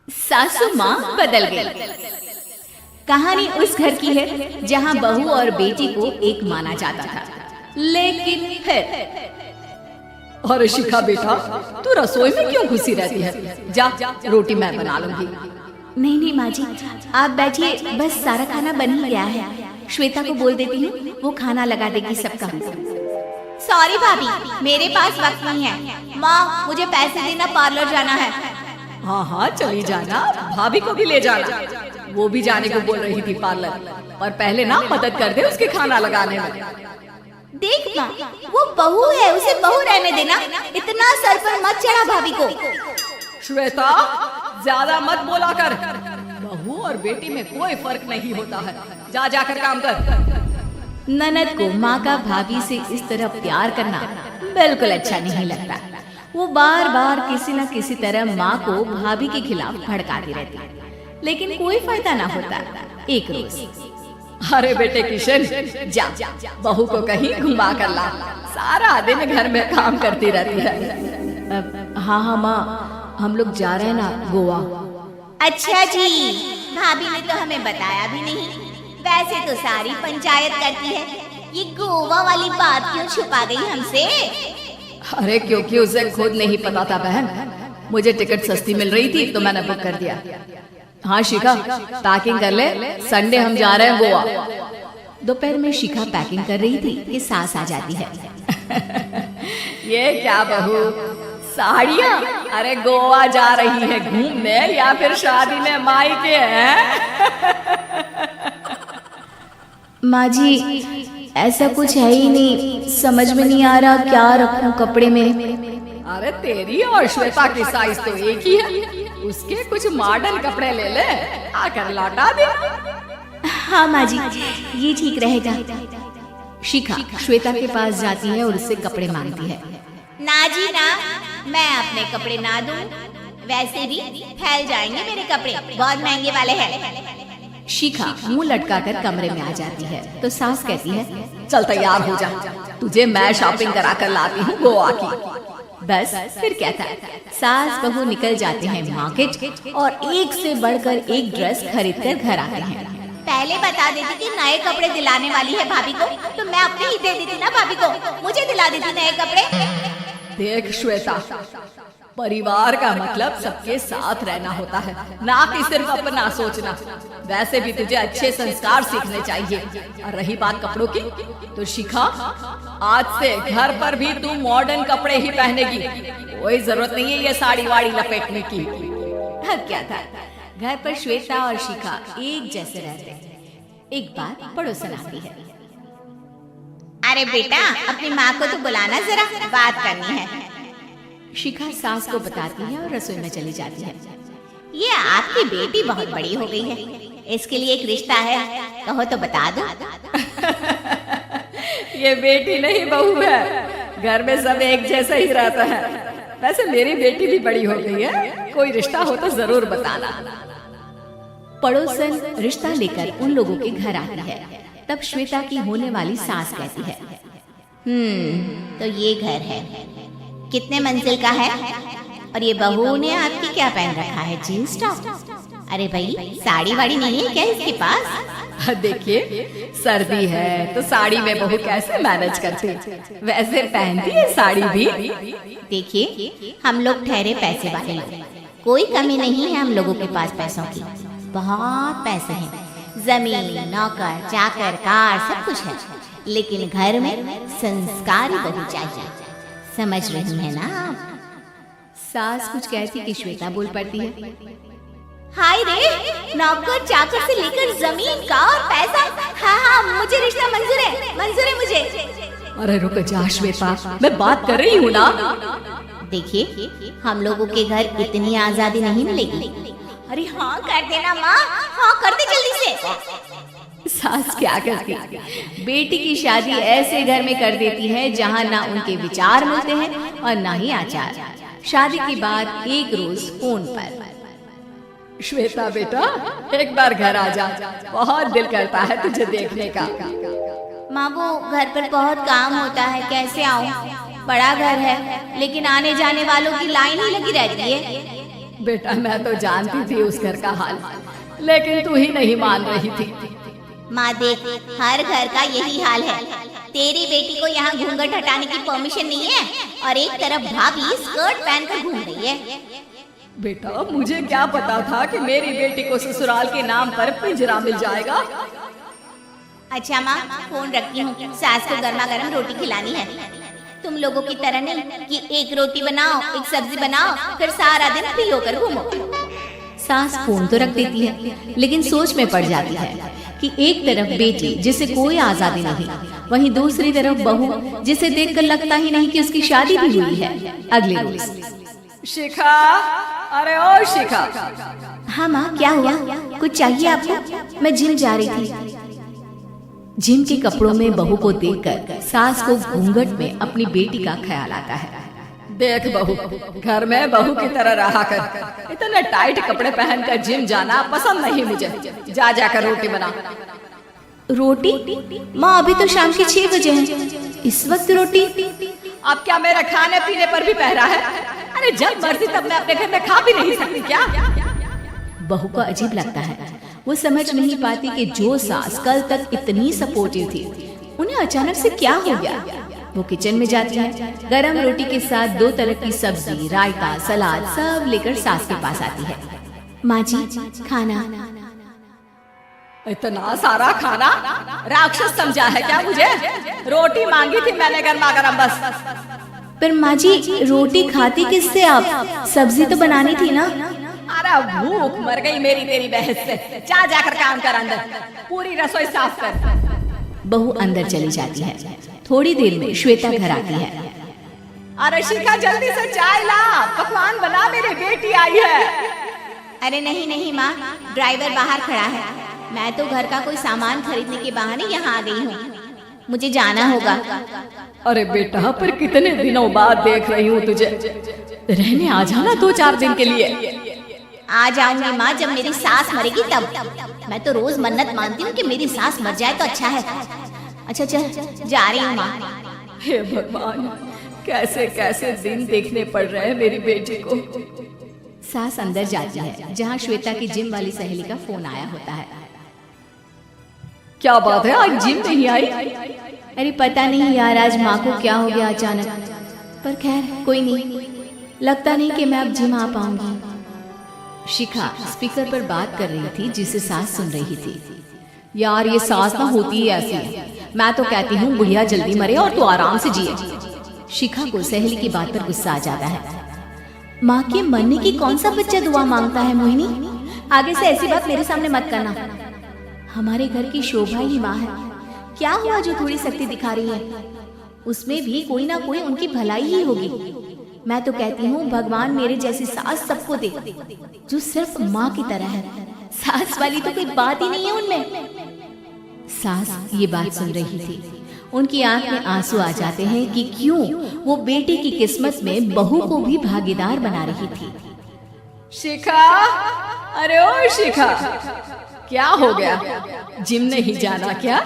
सासू माँ बदल गई। कहानी उस घर की है जहाँ बहू और बेटी को एक माना जाता था, लेकिन फिर अरे शिखा बेटा, तू रसोई में क्यों घुसी रहती है? जा, रोटी मैं बना लूंगी। नहीं नहीं माँ जी, आप बैठिए, बस सारा खाना बन ही गया है। श्वेता को बोल देती हूँ, वो खाना लगा देगी सबका। सॉरी भाभी, मेरे पास वक्त नहीं है। माँ, मुझे पैसे देना, पार्लर जाना है। हाँ हाँ चली जाना, भाभी को भी ले जाना। वो भी जाने को बोल रही थी पार्लर, और पहले ना मदद कर दे उसके खाना लगाने में। देख माँ, वो बहू है, उसे बहू रहने देना, इतना सर पर मत चढ़ा भाभी को। श्वेता, ज्यादा मत बोला कर। बहू और बेटी में कोई फर्क नहीं होता है। जा जाकर काम कर। ननद को माँ का भाभी से इस तरह प्यार करना बिल्कुल अच्छा नहीं लगता। वो बार बार किसी न किसी तरह माँ को भाभी के खिलाफ भड़काती रहती, लेकिन कोई फायदा ना होता। एक रोज, अरे बेटे किशन, जा बहू को कहीं घुमा कर ला। सारा दिन घर में काम करती रहती है। हाँ हाँ माँ, हम लोग जा रहे हैं ना गोवा। अच्छा जी, भाभी ने तो हमें बताया भी नहीं। वैसे तो सारी पंचायत करती है, ये गोवा वाली बात क्यों छुपा गई हमसे? अरे क्योंकि उसे खुद नहीं पता था बहन। मुझे टिकट सस्ती मिल रही थी तो मैंने बुक कर दिया। हाँ शिखा, पैकिंग कर ले, संडे हम जा रहे हैं गोवा। दोपहर में शिखा पैकिंग कर रही थी कि सास आ जाती है। ये क्या बहू, साड़ियाँ? अरे गोवा जा रही है घूमने या फिर शादी में मायके हैं? माँ जी, ऐसा कुछ है ही नहीं, समझ में नहीं आ रहा क्या रखूं कपड़े में। अरे तेरी और श्वेता की साइज तो एक ही है। उसके कुछ मॉडर्न कपड़े ले ले, आकर लौटा दे। हाँ माँ जी, ये ठीक रहेगा। शिखा श्वेता के पास जाती है और उससे कपड़े मांगती है। ना जी ना, मैं अपने कपड़े ना दूं, वैसे भी फैल जाएंगे मेरे कपड़े, बहुत महंगे वाले हैं। शिखा मुंह लटकाकर कमरे में आ जाती है तो सास कहती है, चल तैयार हो जा, तुझे मैं शॉपिंग करा कर लाती हूँ गोवा की। बस फिर क्या था, सास बहू निकल जाते हैं मार्केट और एक से बढ़कर एक ड्रेस खरीद कर घर आते हैं। पहले बता देती कि नए कपड़े दिलाने वाली है भाभी को, तो मैं अपने ही दे देती ना भाभी को, मुझे दिला देती नए कपड़े। देख श्वेता, परिवार का मतलब सबके साथ रहना होता है, ना कि सिर्फ अपना सोचना। वैसे भी तुझे अच्छे संस्कार सीखने चाहिए। और रही बात कपड़ों की, तो शिखा, आज से घर पर भी तू मॉडर्न कपड़े ही पहनेगी। कोई जरूरत नहीं है ये साड़ी वाड़ी लपेटने की। अब क्या था, घर पर श्वेता और शिखा एक जैसे रहते हैं। एक बार पड़ोसन आती है। अरे बेटा, अपनी माँ को तो बुलाना, जरा बात करनी है। शिखा सास को बताती है और रसोई में चली जाती है। ये आपकी बेटी बहुत बड़ी हो गई है, इसके लिए एक रिश्ता है, कहो तो बता दो। ये बेटी नहीं बहू है, घर में सब एक जैसा ही रहता है। वैसे मेरी बेटी भी बड़ी हो गई है, कोई रिश्ता हो तो जरूर बताना। पड़ोसन रिश्ता लेकर उन लोगों के घर आती है। तब श्वेता की होने वाली सास कहती है, तो ये घर है, कितने मंजिल का है? और ये बहू ने आपकी क्या पहन रखा है, जींस टॉप? अरे भाई, साड़ी वाड़ी नहीं है क्या इसके पास? देखिए, सर्दी है तो साड़ी में बहू कैसे मैनेज करती, वैसे पहनती है साड़ी भी। देखिए, हम लोग ठहरे पैसे वाले लोग, कोई कमी नहीं है हम लोगों के पास पैसों की, बहुत पैसे हैं, जमीन, नौकर, चाकर, कार, सब कुछ है, लेकिन घर में संस्कारी बहू चाहिए। समझ रही है ना आप? सास कुछ कहती कि श्वेता बोल पड़ती है, हाय रे, नौकर चाकर से लेकर जमीन, कार, पैसा, हाँ, मुझे रिश्ता मंजूर है मुझे। अरे रुक जा श्वेता, मैं बात कर रही हूँ ना। देखिए, हम लोगों के घर इतनी आजादी नहीं मिलेगी। अरे हाँ कर देना माँ, हाँ कर दे जल्दी से। सास क्या करती, बेटी की शादी ऐसे घर में कर देती है जहाँ ना उनके विचार मिलते हैं और ना ही आचार। शादी के बाद एक रोज फोन पर, श्वेता बेटा, एक बार घर आ जा, बहुत दिल करता है तुझे देखने का। माँ, वो घर पर बहुत काम होता है, कैसे आऊँ? बड़ा घर है, लेकिन आने जाने वालों की लाइन ही लगी रहती है। बेटा मैं तो जानती थी उस घर का हाल, लेकिन तू ही नहीं मान रही थी। माँ देख, हर घर का यही हाल है। तेरी बेटी को यहाँ घूंघट हटाने की परमिशन नहीं है और एक तरफ भाभी स्कर्ट पहनकर घूम रही है। बेटा मुझे क्या पता था कि मेरी बेटी को ससुराल के नाम पर पिंजरा मिल जाएगा। अच्छा माँ, फोन रखती हूँ, सास को गर्मा गर्म रोटी खिलानी है। तुम लोगों की तरह नहीं कि एक रोटी बनाओ, एक सब्जी बनाओ, फिर सारा दिन फ्री होकर घूमो। सास फोन तो रख देती है, लेकिन सोच में पड़ जाती है कि एक तरफ बेटी जिसे कोई आजादी नहीं, वहीं दूसरी तरफ बहू जिसे देखकर लगता ही नहीं कि उसकी शादी भी हुई है। अगले रोज शिखा, अरे ओ शिखा। हाँ माँ, क्या हुआ? कुछ चाहिए आपको? मैं जिम जा रही थी। जिम के कपड़ों में बहू को देखकर सास को घूंघट में अपनी बेटी का ख्याल आता है। देख बहू, घर में बहू की तरह रहा कर। इतने टाइट कपड़े पहनकर जिम जाना पसंद नहीं मुझे। जा जाकर रोटी बना। रोटी? माँ अभी तो शाम के 6 बजे हैं, इस वक्त रोटी? अब क्या मेरा खाने पीने पर भी पहरा है? अरे जब मर्जी तब मैं अपने घर में खा भी नहीं सकती क्या? बहू को अजीब लगता है। वो समझ नहीं पाती कि जो सास कल तक इतनी सपोर्टिव थी, उन्हें अचानक से क्या हो गया। वो किचन में जाती है, गरम रोटी के साथ 2 तरह की सब्जी, रायता, सलाद सब लेकर सास के पास आती है। माँ जी, खाना। इतना सारा खाना? राक्षस समझा है क्या मुझे? रोटी मांगी थी मैंने गर्मा गरम बस। पर माँ जी, रोटी खाती किससे आप? सब्जी तो बनानी थी ना। अरे भूख मर गई मेरी तेरी बहस से। जा जाकर काम कर, अंदर पूरी रसोई साफ कर। बहू अंदर चली जाती है। थोड़ी देर में श्वेता घर आती है। अरे शिखा जल्दी से चाय ला, पकवान बना, मेरी बेटी आई है। अरे नहीं नहीं माँ, ड्राइवर बाहर खड़ा है। मैं तो घर का कोई सामान खरीदने के बहाने यहाँ आ गई हूँ, मुझे जाना होगा। अरे बेटा, पर कितने दिनों बाद देख रही हूँ तुझे। रहने आ जाना 2-4 दिन के लिए। आ जाऊंगी माँ, जब मेरी सास मरेगी तब। मैं तो रोज मन्नत मानती हूँ कि मेरी सास मर जाए तो अच्छा है। अच्छा चल, जा रही हूँ माँ। हे भगवान, कैसे कैसे दिन देखने पड़ रहे हैं मेरी बेटी को। सास अंदर जाती है, जहाँ श्वेता की जिम वाली सहेली का फोन आया होता है। क्या बात है, आज जिम नहीं आई? अरे पता नहीं यार, आज माँ को क्या हो गया अचानक। पर खैर कोई नहीं, लगता नहीं कि मैं अब जिम आ पाऊंगी। शिखा स्पीकर पर बात कर रही थी, जिसे सास सुन रही थी। यार ये सास ना होती ही ऐसी है। मैं तो कहती हूँ बुढ़िया जल्दी मरे और तू आराम से जिए। शिखा को सहेली की बात पर गुस्सा आ जाता है। माँ के मरने की कौन सा बच्चा दुआ मांगता है मोहिनी? आगे से ऐसी बात मेरे सामने मत करना। हमारे घर की शोभा ही माँ है। क्या हुआ जो थोड़ी शक्ति दिखा रही है? उसमें भी कोई ना कोई उनकी भलाई ही होगी। मैं तो कहती हूँ भगवान मेरे जैसी सास सबको दे, जो सिर्फ माँ की तरह है। सास वाली तो कोई बात ही नहीं है उनमें। सास ये बात सुन रही थी। उनकी आंख में आंसू आ जाते हैं कि क्यों वो बेटे की किस्मत में बहू को भी भागीदार बना रही थी। शिखा, अरे ओ शिखा, क्या हो गया? जिम नहीं जाना क्या?